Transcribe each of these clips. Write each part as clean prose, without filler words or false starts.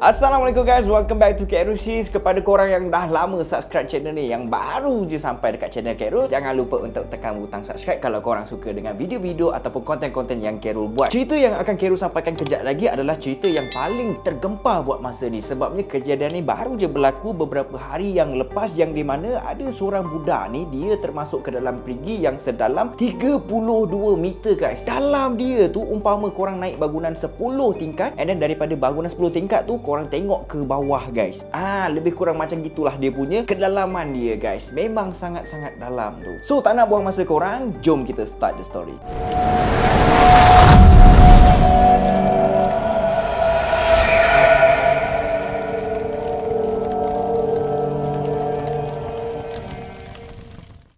Assalamualaikum guys, welcome back to Kak Ero Series. Kepada korang yang dah lama subscribe channel ni, yang baru je sampai dekat channel Kak Ero, jangan lupa untuk tekan butang subscribe kalau korang suka dengan video-video ataupun konten-konten yang Kak Ero buat. Cerita yang akan Kak Ero sampaikan kejap lagi adalah cerita yang paling tergempar buat masa ni. Sebabnya kejadian ni baru je berlaku beberapa hari yang lepas, yang di mana ada seorang budak ni, dia termasuk ke dalam perigi yang sedalam 32 meter guys. Dalam dia tu umpama korang naik bangunan 10 tingkat, and then daripada bangunan 10 tingkat tu korang tengok ke bawah guys. Lebih kurang macam gitulah dia punya kedalaman dia guys. Memang sangat-sangat dalam tu. So tak nak buang masa korang, jom kita start the story.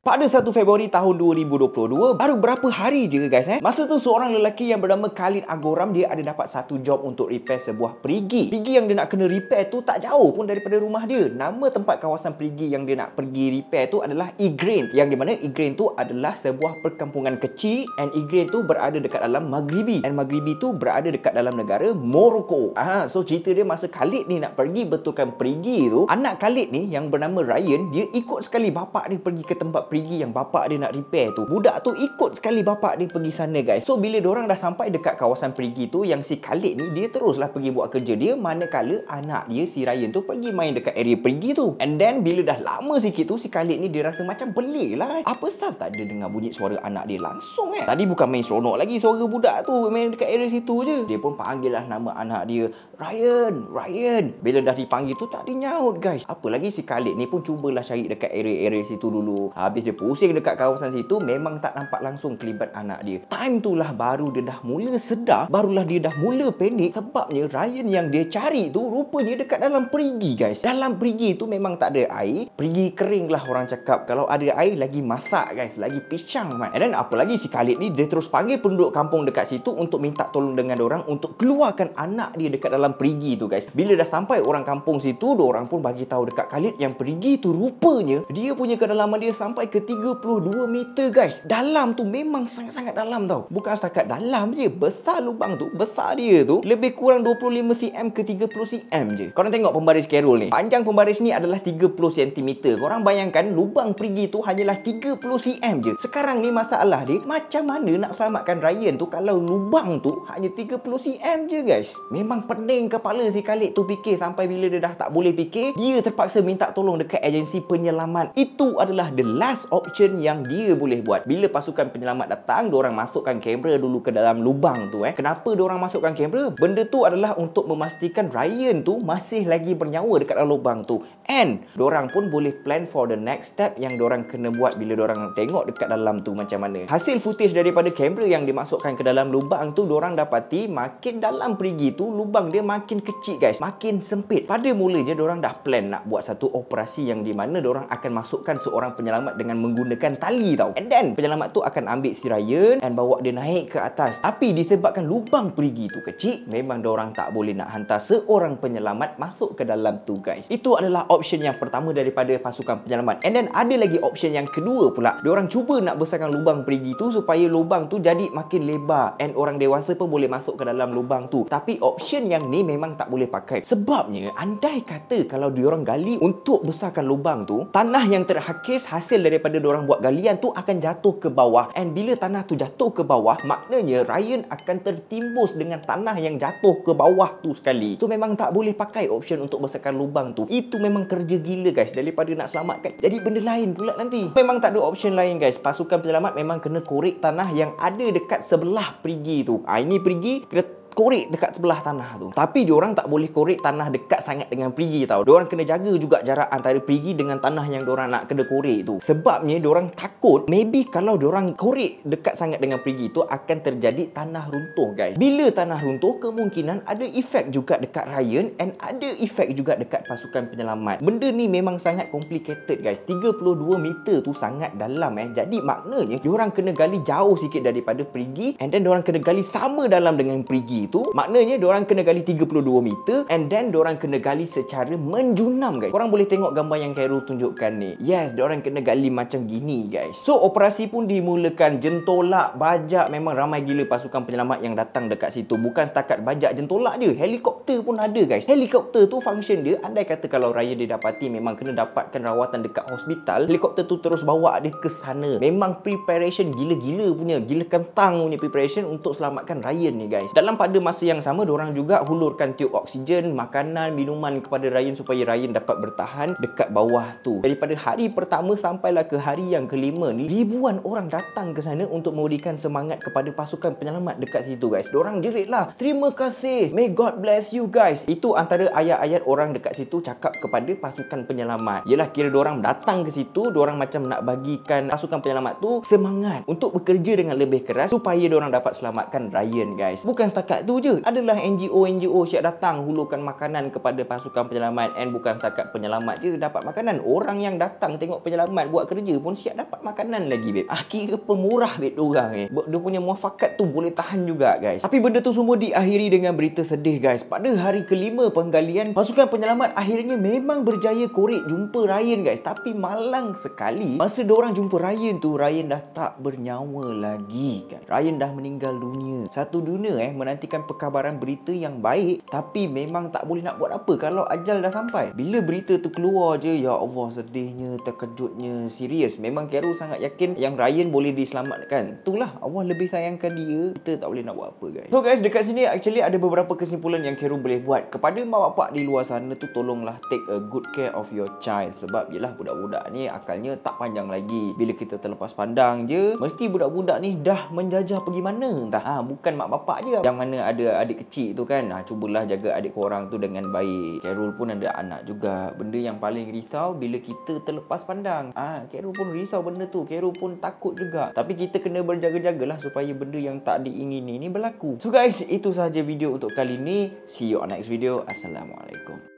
Pada 1 Februari tahun 2022, baru berapa hari je guys masa tu seorang lelaki yang bernama Khalid Agoram, dia ada dapat satu job untuk repair sebuah perigi. Perigi yang dia nak kena repair tu tak jauh pun daripada rumah dia. Nama tempat kawasan perigi yang dia nak pergi repair tu adalah Igrain, yang di mana Igrain tu adalah sebuah perkampungan kecil, and Igrain tu berada dekat dalam Maghribi, and Maghribi tu berada dekat dalam negara Morocco. So cerita dia masa Khalid ni nak pergi betulkan perigi tu, anak Khalid ni yang bernama Ryan, dia ikut sekali bapak dia pergi ke tempat perigi yang bapak dia nak repair tu. Budak tu ikut sekali bapak dia pergi sana guys. So bila diorang dah sampai dekat kawasan perigi tu, yang si Khalid ni dia teruslah pergi buat kerja dia, manakala anak dia si Ryan tu pergi main dekat area perigi tu. And then bila dah lama sikit tu, si Khalid ni dia rasa macam pelik lah. Apa sal tak ada dengar bunyi suara anak dia langsung Tadi bukan main seronok lagi suara budak tu main dekat area situ je. Dia pun panggil lah nama anak dia, Ryan. Bila dah dipanggil tu tak dinyaut guys. Apa lagi si Khalid ni pun cubalah cari dekat area-area situ dulu. Habis dia pusing dekat kawasan situ, memang tak nampak langsung kelibat anak dia. Time tu lah baru dia dah mula sedar, barulah dia dah mula panik. Sebabnya Ryan yang dia cari tu rupanya dekat dalam perigi guys. Dalam perigi tu memang tak ada air. Perigi kering lah orang cakap. Kalau ada air lagi masak guys, lagi pisang man. And then apa lagi si Khalid ni, dia terus panggil penduduk kampung dekat situ untuk minta tolong dengan orang untuk keluarkan anak dia dekat dalam perigi tu guys. Bila dah sampai orang kampung situ, orang pun bagi tahu dekat Khalid yang perigi tu rupanya dia punya kedalaman dia sampai ke 32 meter guys. Dalam tu memang sangat-sangat dalam tau. Bukan setakat dalam je, besar lubang tu, besar dia tu lebih kurang 25 cm ke 30 cm je. Korang tengok pembaris Carol ni, panjang pembaris ni adalah 30 cm. Korang bayangkan lubang perigi tu hanyalah 30 cm je. Sekarang ni masalah dia, macam mana nak selamatkan Ryan tu kalau lubang tu hanya 30 cm je guys. Memang pening kepala si Khalid tu fikir, sampai bila dia dah tak boleh fikir, dia terpaksa minta tolong dekat agensi penyelamat. Itu adalah the last option yang dia boleh buat. Bila pasukan penyelamat datang, diorang masukkan kamera dulu ke dalam lubang tu Kenapa diorang masukkan kamera? Benda tu adalah untuk memastikan Ryan tu masih lagi bernyawa dekat dalam lubang tu. And diorang pun boleh plan for the next step yang diorang kena buat bila diorang tengok dekat dalam tu macam mana. Hasil footage daripada kamera yang dimasukkan ke dalam lubang tu, diorang dapati makin dalam perigi tu, lubang dia makin kecil guys, makin sempit. Pada mulanya diorang dah plan nak buat satu operasi yang di mana diorang akan masukkan seorang penyelamat dengan menggunakan tali tau. And then penyelamat tu akan ambil si Ryan dan bawa dia naik ke atas. Tapi disebabkan lubang perigi tu kecil, memang diorang tak boleh nak hantar seorang penyelamat masuk ke dalam tu guys. Itu adalah option yang pertama daripada pasukan penyelamat. And then ada lagi option yang kedua pula. Diorang cuba nak besarkan lubang perigi tu supaya lubang tu jadi makin lebar, and orang dewasa pun boleh masuk ke dalam lubang tu. Tapi option yang ni memang tak boleh pakai. Sebabnya andai kata kalau diorang gali untuk besarkan lubang tu, tanah yang terhakis hasil daripada diorang buat galian tu akan jatuh ke bawah. And bila tanah tu jatuh ke bawah, maknanya Ryan akan tertimbus dengan tanah yang jatuh ke bawah tu sekali. So memang tak boleh pakai option untuk besarkan lubang tu. Itu memang kerja gila guys. Daripada nak selamatkan jadi benda lain pula nanti. Memang tak ada option lain guys. Pasukan penyelamat memang kena korek tanah yang ada dekat sebelah perigi tu. Ini perigi kena korek dekat sebelah tanah tu. Tapi diorang tak boleh korek tanah dekat sangat dengan perigi tau. Diorang kena jaga juga jarak antara perigi dengan tanah yang diorang nak kena korek tu. Sebabnya diorang takut maybe kalau diorang korek dekat sangat dengan perigi tu akan terjadi tanah runtuh guys. Bila tanah runtuh, kemungkinan ada efek juga dekat Ryan, and ada efek juga dekat pasukan penyelamat. Benda ni memang sangat complicated guys. 32 meter tu sangat dalam Jadi maknanya diorang kena gali jauh sikit daripada perigi, and then diorang kena gali sama dalam dengan perigi tu, maknanya diorang kena gali 32 meter and then diorang kena gali secara menjunam guys. Korang boleh tengok gambar yang Khairul tunjukkan ni. Yes, diorang kena gali macam gini guys. So operasi pun dimulakan. Jentolak, bajak, memang ramai gila pasukan penyelamat yang datang dekat situ. Bukan setakat bajak jentolak je, helikopter pun ada guys. Helikopter tu function dia, andai kata kalau Ryan didapati memang kena dapatkan rawatan dekat hospital, helikopter tu terus bawa dia ke sana. Memang preparation gila-gila punya, gila kentang punya preparation untuk selamatkan Ryan ni guys. Dalam pada masa yang sama, diorang juga hulurkan tiup oksigen, makanan, minuman kepada Ryan supaya Ryan dapat bertahan dekat bawah tu. Daripada hari pertama sampailah ke hari yang kelima ni, ribuan orang datang ke sana untuk memberikan semangat kepada pasukan penyelamat dekat situ guys. Diorang jerit lah, terima kasih, may God bless you guys. Itu antara ayat-ayat orang dekat situ cakap kepada pasukan penyelamat. Yelah, kira diorang datang ke situ, diorang macam nak bagikan pasukan penyelamat tu semangat untuk bekerja dengan lebih keras supaya diorang dapat selamatkan Ryan guys. Bukan setakat tu je, adalah NGO siap datang hulurkan makanan kepada pasukan penyelamat. And bukan setakat penyelamat je dapat makanan, orang yang datang tengok penyelamat buat kerja pun siap dapat makanan lagi babe. Kira pemurah babe diorang dia punya muafakat tu boleh tahan juga guys. Tapi benda tu semua diakhiri dengan berita sedih guys. Pada hari kelima penggalian, pasukan penyelamat akhirnya memang berjaya korek jumpa Ryan guys. Tapi malang sekali, masa diorang jumpa Ryan tu, Ryan dah tak bernyawa lagi kan. Ryan dah meninggal dunia. Satu dunia menantikan perkabaran berita yang baik, tapi memang tak boleh nak buat apa kalau ajal dah sampai. Bila berita tu keluar je, ya Allah, sedihnya, terkejutnya, serius. Memang Khairul sangat yakin yang Ryan boleh diselamatkan. Itulah, Allah lebih sayangkan dia. Kita tak boleh nak buat apa guys. So guys, dekat sini actually ada beberapa kesimpulan yang Khairul boleh buat. Kepada mak bapak di luar sana tu, tolonglah take a good care of your child. Sebab yelah, budak-budak ni akalnya tak panjang lagi. Bila kita terlepas pandang je, mesti budak-budak ni dah menjajah pergi mana entah. Bukan mak bapak je yang mana ada adik kecil tu kan. Cubalah jaga adik korang tu dengan baik. Khairul pun ada anak juga. Benda yang paling risau bila kita terlepas pandang. Khairul pun risau benda tu. Khairul pun takut juga. Tapi kita kena berjaga-jagalah supaya benda yang tak diingini ni berlaku. So guys, itu sahaja video untuk kali ni. See you on next video. Assalamualaikum.